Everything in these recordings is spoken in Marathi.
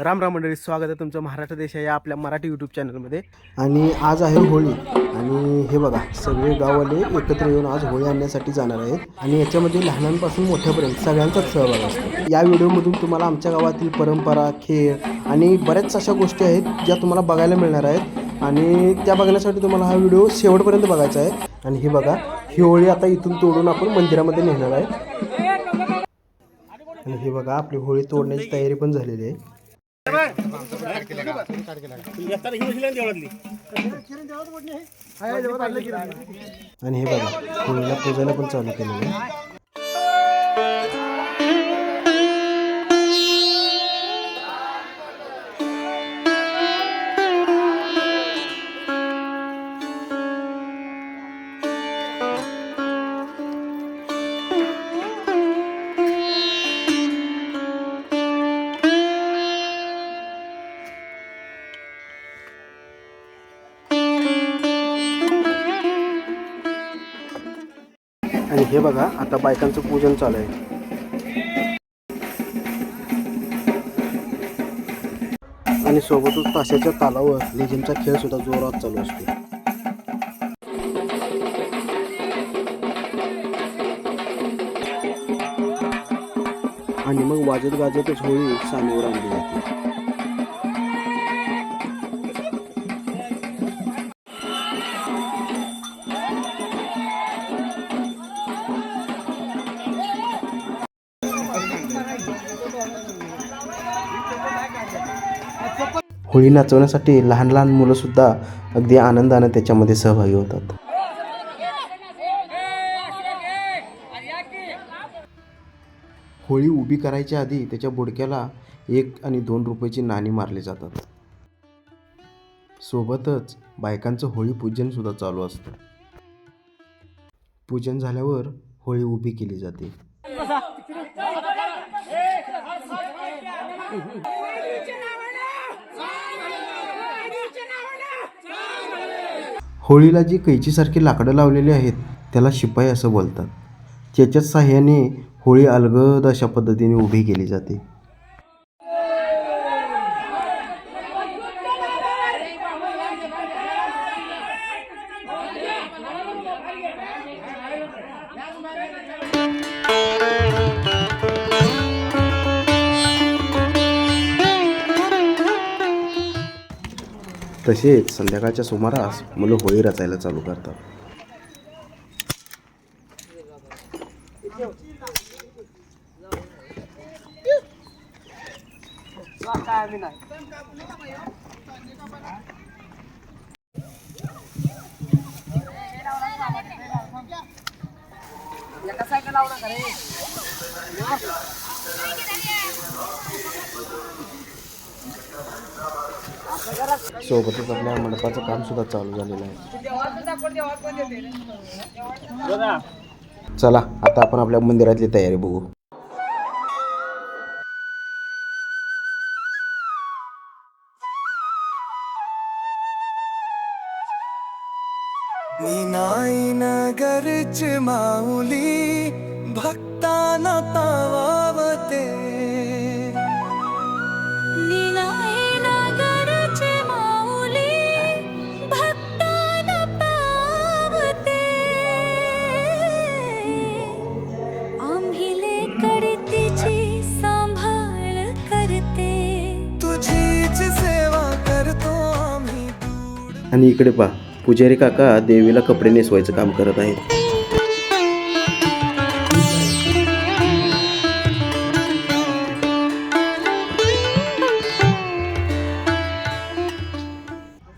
राम राम मंडळी, स्वागत आहे तुमचं महाराष्ट्र देश या आपल्या मराठी यूट्यूब चॅनलमध्ये. आणि आज आहे होळी. आणि हे बघा, सगळे गाववाले एकत्र येऊन आज होळी आणण्यासाठी जाणार आहेत. आणि याच्यामध्ये लहानांपासून मोठ्यापर्यंत सगळ्यांचाच सहभाग असतो. या व्हिडिओमधून तुम्हाला आमच्या गावातील परंपरा, खेळ आणि बऱ्याच अशा गोष्टी आहेत ज्या तुम्हाला बघायला मिळणार आहेत. आणि त्या बघण्यासाठी तुम्हाला हा व्हिडिओ शेवटपर्यंत बघायचा आहे. आणि हे बघा, ही होळी आता इथून तोडून आपण मंदिरामध्ये नेणार आहे. आणि हे बघा, आपली होळी तोडण्याची तयारी पण झालेली आहे. आणि हे बघा, होळीला पूजायला पण चालू केलेलं आहे. आणि हे बघा, आता बायकांचं पूजन चालू आहे. आणि सोबतच ताशाच्या तालावर लेझिमचा खेळ सुद्धा जोरात चालू असतो. आणि मग वाजत गाजतच होळी सानीवर आणली जाते. होळी नाचवण्यासाठी लहान लहान मुलं सुद्धा अगदी आनंदाने त्याच्यामध्ये सहभागी होतात. होळी उभी करायच्या आधी त्याच्या बुडक्याला 1 आणि 2 रुपयाची नाणी मारली जातात. सोबतच बायकांचं होळी पूजन सुद्धा चालू असतं. पूजन झाल्यावर होळी उभी केली जाते. होळीला जी कैचीसारखी लाकडं लावलेली आहेत त्याला शिपाई असं बोलतात. त्याच्याच साह्याने होळी अलगद अशा पद्धतीने उभी केली जाते. तसेच संध्याकाळच्या सुमारास मुलं होळी रचायला चालू करतात. सोबतच आपल्या मंडपाचं काम सुद्धा चालू झालेलं आहे. चला, आता आपण आपल्या मंदिरातली तयारी बघू. निनाई नगरच माऊली भक्ताना पावावते. निनाई नगरच माऊली भक्ताना पावते. आम्ही करतीची सांभाळ करते. तुझीच सेवा करतो आम्ही. आणि इकडे पहा, पुजारी काका देवीला कपडे नेसवायचं काम करत आहेत.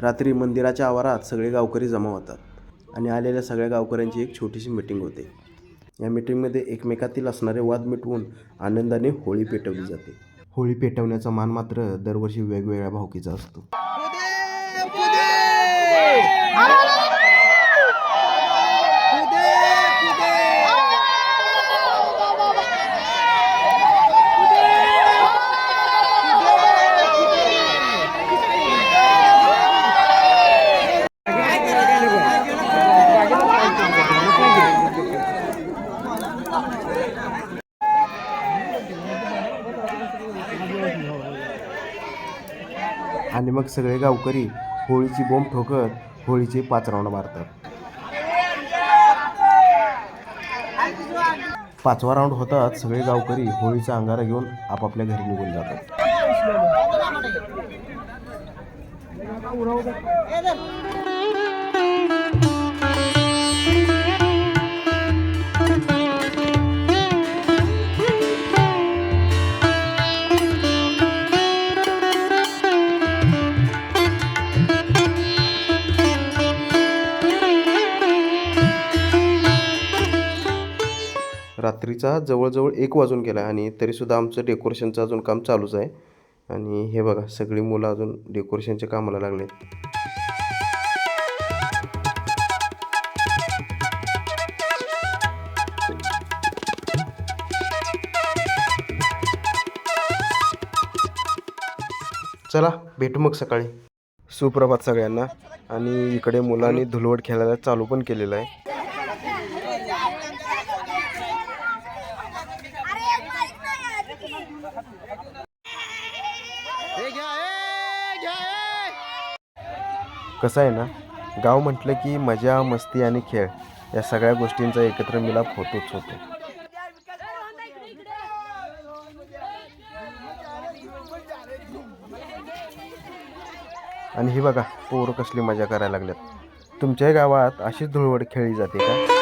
रात्री मंदिराच्या आवारात सगळे गावकरी जमा होतात. आणि आलेल्या सगळ्या गावकऱ्यांची एक छोटीशी मीटिंग होते. या मीटिंगमध्ये एकमेकातील असणारे वाद मिटवून आनंदाने होळी पेटवली जाते. होळी पेटवण्याचा मान मात्र दरवर्षी वेगवेगळ्या भावकीचा असतो. आणि मग सगळे गावकरी होळीची बोंब ठोकत होळीचे 5 राऊंड मारतात. 5वा राऊंड होतात सगळे गावकरी होळीचा अंगारा घेऊन आपापल्या घरी निघून जातात. रात्रीचा जवळजवळ 1 वाजून गेला आणि तरीसुद्धा आमचं डेकोरेशनचं अजून काम चालूच आहे. आणि हे बघा सगळी मुलं अजून डेकोरेशनच्या कामाला लागलेत. चला भेटू मग सकाळी. सुप्रभात सगळ्यांना. आणि इकडे मुलांनी धुलवड खेळायला चालू पण केलेलं आहे. कसं आहे ना, गाव म्हटलं की मजा मस्ती आणि खेळ या सगळ्या गोष्टींचा एकत्र मिलाप होतोच होतो. आणि ही बघा पोरं कसली मजा करायला लागल्यात. तुमच्या गावात अशीच धुळवड खेळली जाते का?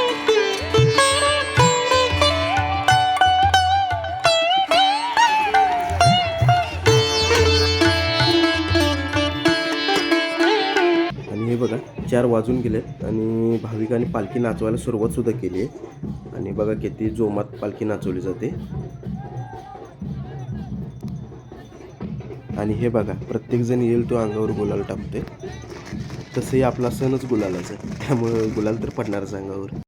आणि हे बघा 4 वाजून गेलेत आणि भाविकांनी पालखी नाचवायला सुरुवात सुद्धा केली आहे. आणि बघा किती जोमात पालखी नाचवली जाते. आणि हे बघा प्रत्येकजण येईल तो अंगावर गुलाल टाकते. तसंही आपला सणच गुलालाचा आहे, त्यामुळं गुलाल तर पडणारच अंगावर.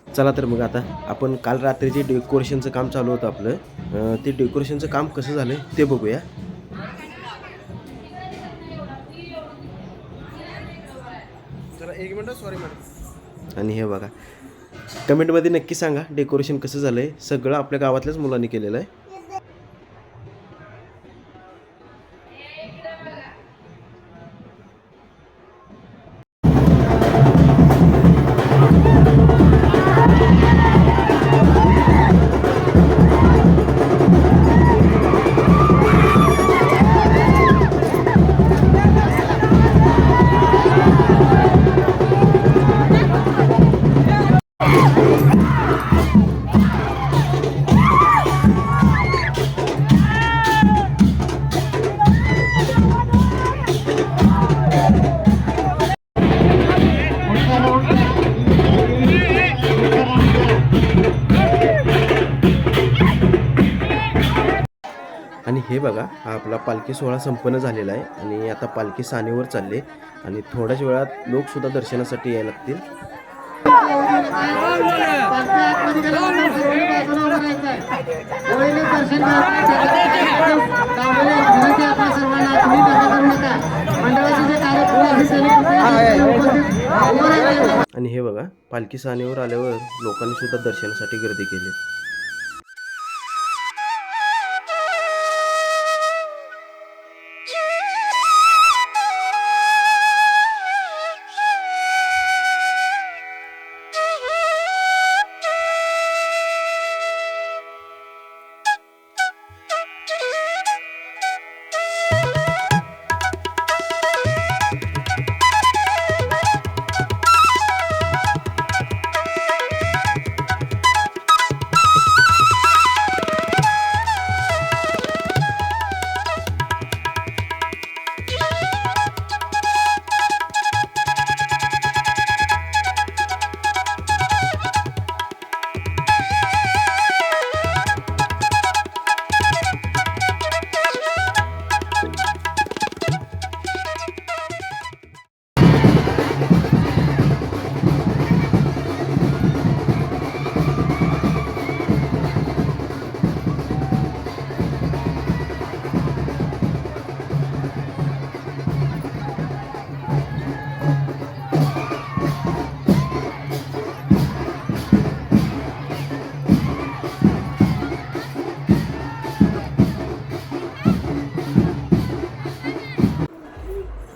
चला तर मग आता आपण काल रात्री जे डेकोरेशनचं काम चालू होतं आपलं, ते डेकोरेशनचं काम कसं झालं ते बघूया. जरा 1 मिनिट, सॉरी मॅडम. आणि हे बघा कमेंटमध्ये नक्की सांगा डेकोरेशन कसं झालं आहे. सगळं आपल्या गावातल्याच मुलांनी केलेलं आहे. बघा हा आपला पालखी सोहळा संपन्न झालेला आहे आणि आता पालखी सानेवर चालले आणि थोड्याच वेळात लोकसुद्धा दर्शनासाठी यायला लागतील. आणि हे बघा पालखी सानेवर आल्यावर लोकांनी सुद्धा दर्शनासाठी गर्दी केली.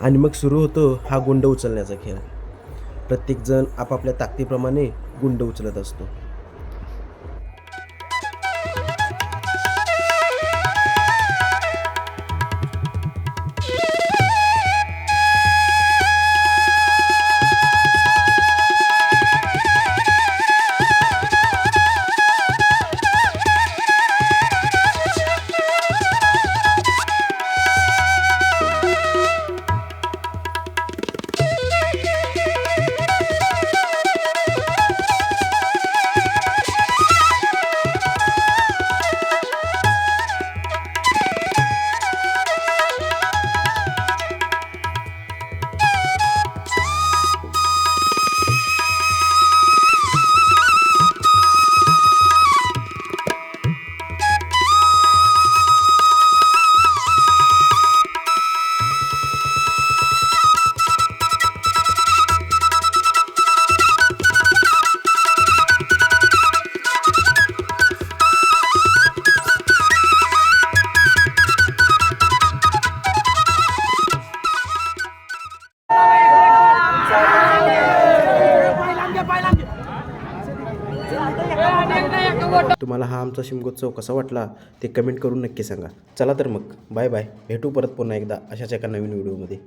आणि मग सुरू होतो हा गुंड उचलण्याचा खेळ. प्रत्येकजण आपापल्या ताकदीप्रमाणे गुंड उचलत असतो. तुम्हाला हा आमचा शिमगोत्सव कसा वाटला ते कमेंट करून नक्की सांगा. चला तर मग बाय बाय. भेटू परत पुन्हा एकदा अशाच एका नवीन व्हिडिओमध्ये.